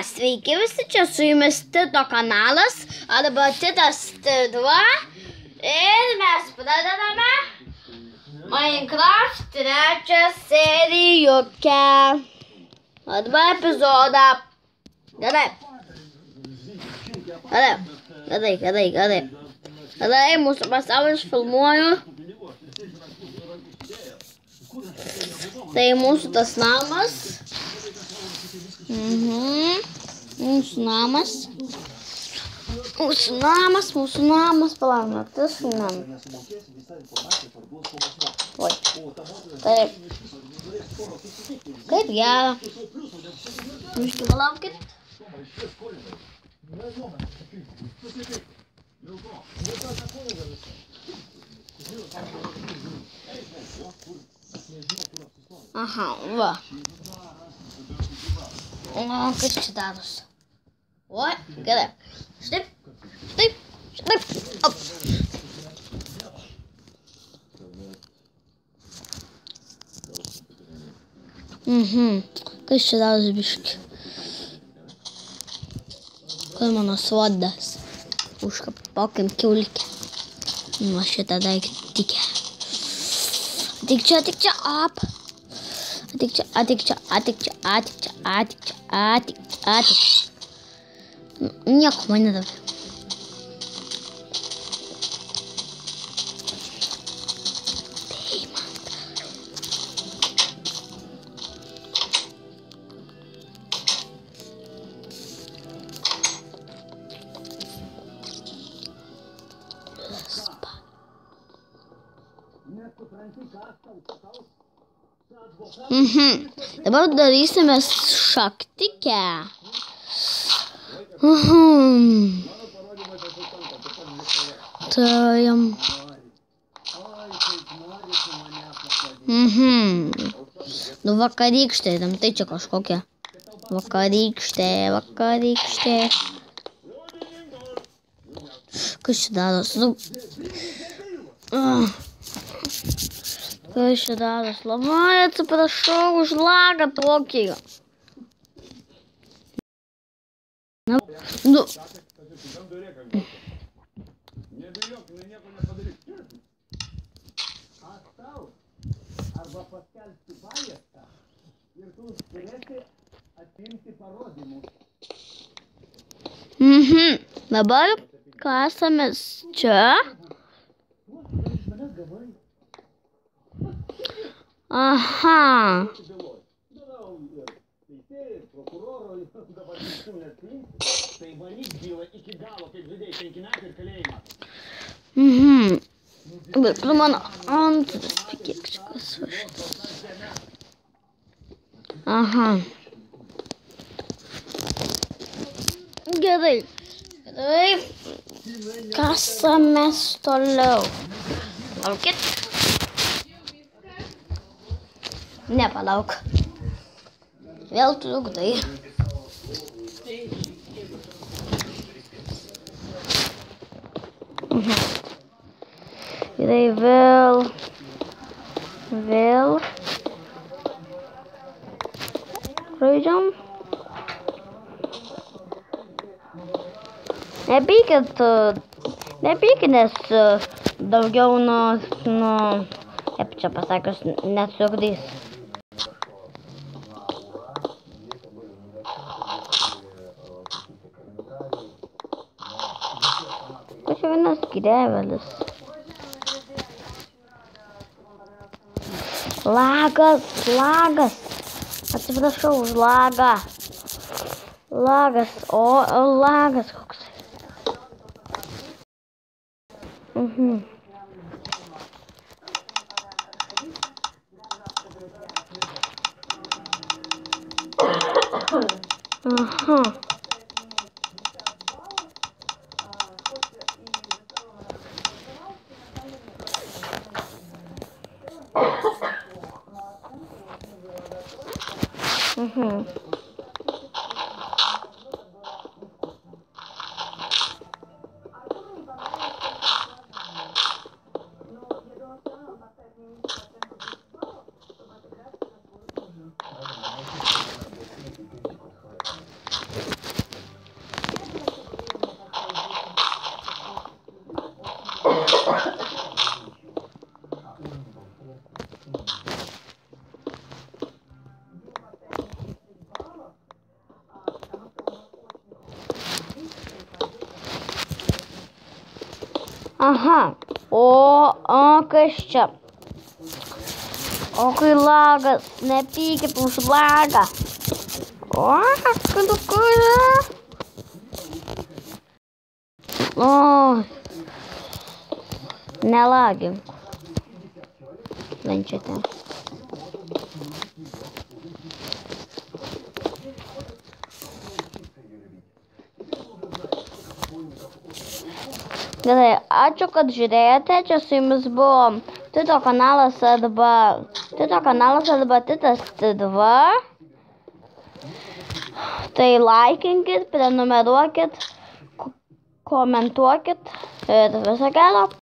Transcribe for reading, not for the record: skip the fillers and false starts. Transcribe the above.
Sveiki visi, čia su jumis Tito kanalas, arba Titas T2 ir mes pradedame Minecraft trečią serijukę arba epizodą. Gerai, mūsų pasaulis filmuoju. Tai mūsų tas namas. Mūsų namas, palauk, naktis namas. Oi, taip. Kaip gera. Miškai, palaukit. Aha, va. O, kas čia darosi? O, gerai. Štaip. Op. Kas čia darosi biški? Kur mano sodas? Užkapokim kiaulikę. Nu, šitą daiktikę. Atik čia, op. Atik čia. Nieko man nedavė. Dabar darysime šaktikę. Tai... Nu vakarykštė, tai čia kažkokia. Vakarykštė. Kas čia darosi? Kas čia darosi? Labai atsiprašau už lagą tokį. Nu. Arba paskelbti paiešką ir tu turėsi atimti parodymus. Dabar kasamės čia. Aha. Tai valyk bylą iki galo, kaip žaidėjai 5 metų ir kalėjimą. Bet mano antras pikėkškas. Aha. Gerai. Kasamės toliau. Laukit. Nepalauk. Vėl trukdai. Gerai, vėl žaidžiam. Nepykit, nes daugiau kaip čia pasakius, netrukdys. Kas čia vienas gyrevelis? Lagas. Atsiprašau už lagą. Lagas koks. Aha. Aha. Kas čia? O kai lagas, nepykit už lagą. Nelagink. Lenčiate. Gerai, ačiū, kad žiūrėjote. Čia su jumis buvo Tito kanalas arba Titas T2. Tai laikinkit, prenumeruokit, komentuokit ir viso gero.